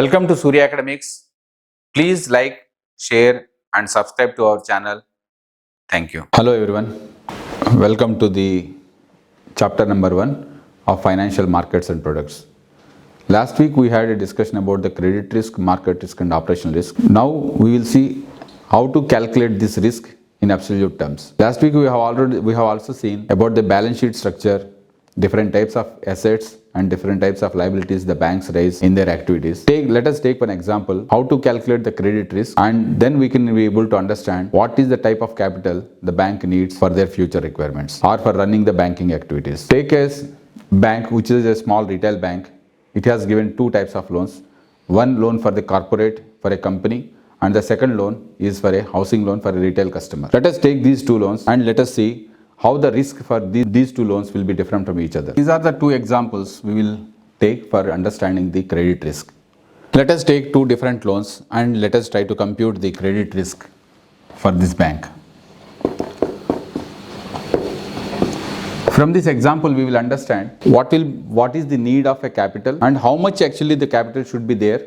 Welcome to Surya Academics. Please like, share and subscribe to our channel. Thank you. Hello everyone. Welcome to the chapter number 1 of financial markets and products. Last week we had a discussion about the credit risk, market risk and operational risk. Now we will see how to calculate this risk in absolute terms. Last week we have also seen about the balance sheet structure, different types of assets and different types of liabilities the banks raise in their activities. Let us take one example, how to calculate the credit risk, and then we can be able to understand what is the type of capital the bank needs for their future requirements or for running the banking activities. Take a bank which is a small retail bank. It has given two types of loans. One loan for the corporate, for a company, and the second loan is for a housing loan for a retail customer. Let us take these two loans and let us see how the risk for these two loans will be different from each other. These are the two examples we will take for understanding the credit risk. Let us take two different loans and let us try to compute the credit risk for this bank. From this example, we will understand what is the need of a capital and how much actually the capital should be there,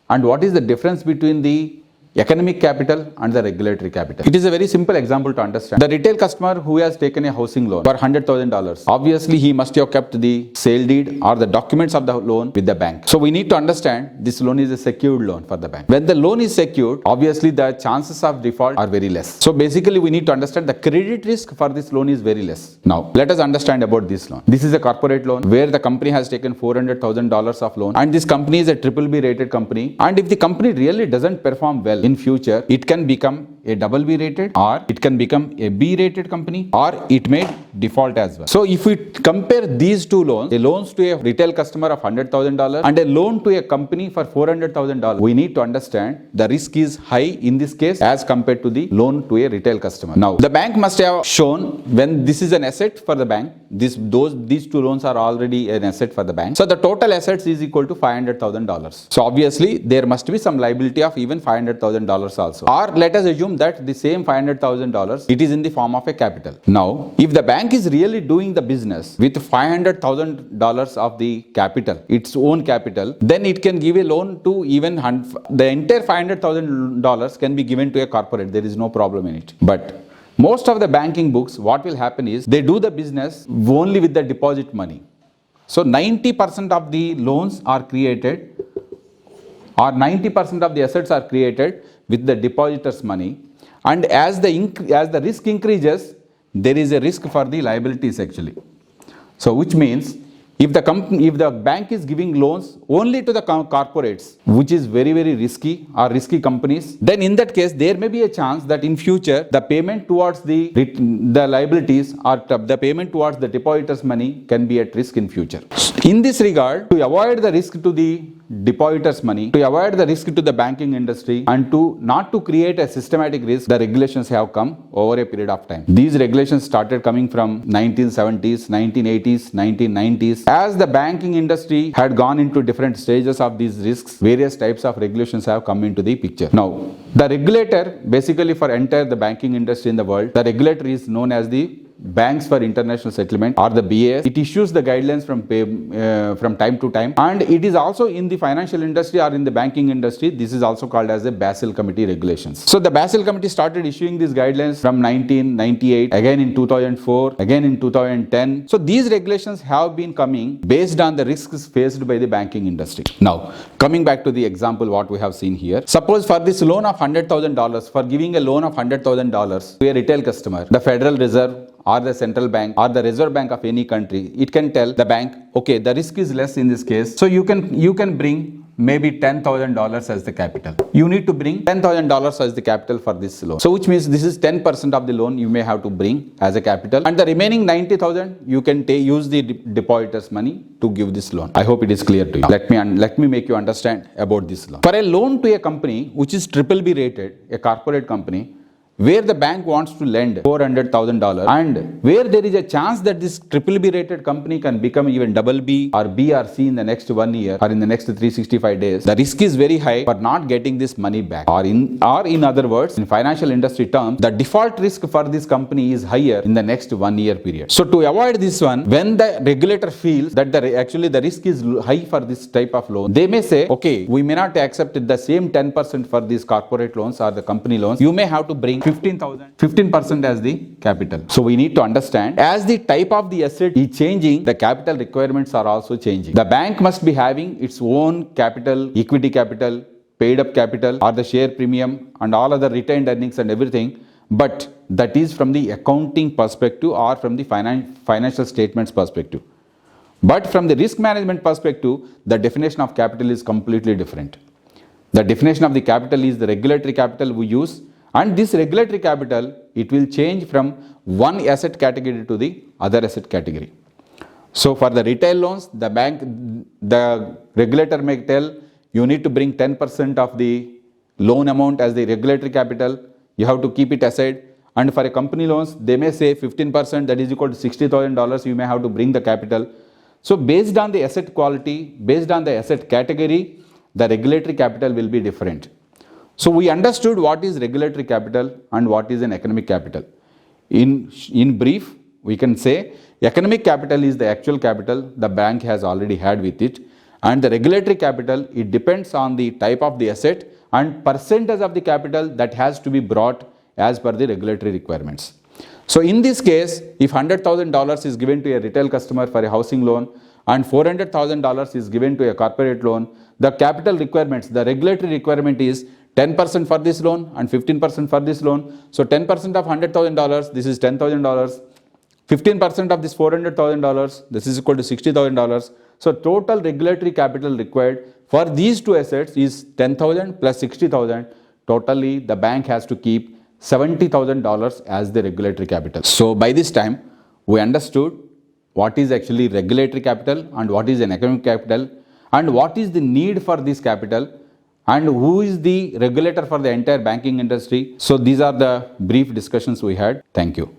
and what is the difference between the economic capital and the regulatory capital. It is a very simple example to understand. The retail customer who has taken a housing loan for $100,000, obviously he must have kept the sale deed or the documents of the loan with the bank. So we need to understand this loan is a secured loan for the bank. When the loan is secured, obviously the chances of default are very less. So basically we need to understand the credit risk for this loan is very less. Now let us understand about this loan. This is a corporate loan where the company has taken $400,000 of loan, and this company is a BBB rated company, and if the company really doesn't perform well in future, it can become a BB rated, or it can become a B rated company, or it may default as well. So if we compare these two loans, a loans to a retail customer of $100,000 and a loan to a company for $400,000, we need to understand the risk is high in this case as compared to the loan to a retail customer. Now the bank must have shown when this is an asset for the bank, these two loans are already an asset for the bank. So the total assets is equal to $500,000. So obviously there must be some liability of even $500,000 also. Or let us assume that the same $500,000 it is in the form of a capital. Now if the bank is really doing the business with $500,000 of the capital, its own capital, then it can give a loan to even the entire $500,000 can be given to a corporate. There is no problem in it. But most of the banking books, what will happen is they do the business only with the deposit money. So 90% of the loans are created, or 90% of the assets are created with the depositors' money, and as the risk increases, there is a risk for the liabilities actually. So which means if the bank is giving loans only to the corporates, which is very risky or risky companies, then in that case there may be a chance that in future the payment towards the liabilities or the payment towards the depositors' money can be at risk in future. In this regard, to avoid the risk to the depositors' money, to avoid the risk to the banking industry, and not to create a systematic risk, the regulations have come over a period of time. These regulations started coming from 1970s, 1980s, 1990s. As the banking industry had gone into different stages of these risks, various types of regulations have come into the picture. Now, the regulator, basically for entire the banking industry in the world, the regulator is known as the Banks for International Settlement, or the BIS. It issues the guidelines from time to time, and it is also in the financial industry or in the banking industry. This is also called as the Basel Committee regulations. So the Basel Committee started issuing these guidelines from 1998, again in 2004, again in 2010. So these regulations have been coming based on the risks faced by the banking industry. Now coming back to the example what we have seen here, suppose for this loan of $100,000, for giving a loan of $100,000 to a retail customer, the Federal Reserve or the central bank or the reserve bank of any country, it can tell the bank, okay, the risk is less in this case, so you can bring maybe $10,000 as the capital. You need to bring $10,000 as the capital for this loan. So which means this is 10% of the loan you may have to bring as a capital, and the remaining 90,000 you can use the depositors' money to give this loan. I hope it is clear to you. Let me make you understand about this loan. For a loan to a company which is BBB rated, a corporate company, where the bank wants to lend $400,000 and where there is a chance that this BBB rated company can become even BB or B or C in the next 1 year or in the next 365 days, the risk is very high for not getting this money back. Or in other words, in financial industry terms, the default risk for this company is higher in the next 1 year period. So to avoid this one, when the regulator feels that actually the risk is high for this type of loan, they may say, okay, we may not accept the same 10% for these corporate loans or the company loans. You may have to bring 15% as the capital. So we need to understand, as the type of the asset is changing, the capital requirements are also changing. The bank must be having its own capital, equity capital, paid up capital or the share premium and all other retained earnings and everything, but that is from the accounting perspective or from the financial statements perspective. But from the risk management perspective, the definition of capital is completely different. The definition of the capital is the regulatory capital we use, and this regulatory capital, it will change from one asset category to the other asset category. So for the retail loans, the regulator may tell you need to bring 10% of the loan amount as the regulatory capital. You have to keep it aside. And for a company loans, they may say 15%, that is equal to $60,000. You may have to bring the capital. So based on the asset quality, based on the asset category, the regulatory capital will be different. So we understood what is regulatory capital and what is an economic capital. In brief, we can say economic capital is the actual capital the bank has already had with it, and the regulatory capital, it depends on the type of the asset and percentage of the capital that has to be brought as per the regulatory requirements. So in this case, if $100,000 is given to a retail customer for a housing loan and $400,000 is given to a corporate loan, the capital requirements, the regulatory requirement is 10% for this loan and 15% for this loan. So 10% of $100,000, this is $10,000. 15% of this $400,000, this is equal to $60,000. So total regulatory capital required for these two assets is $10,000 plus $60,000. Totally, the bank has to keep $70,000 as the regulatory capital. So by this time, we understood what is actually regulatory capital and what is an economic capital and what is the need for this capital and who is the regulator for the entire banking industry. So these are the brief discussions we had. Thank you.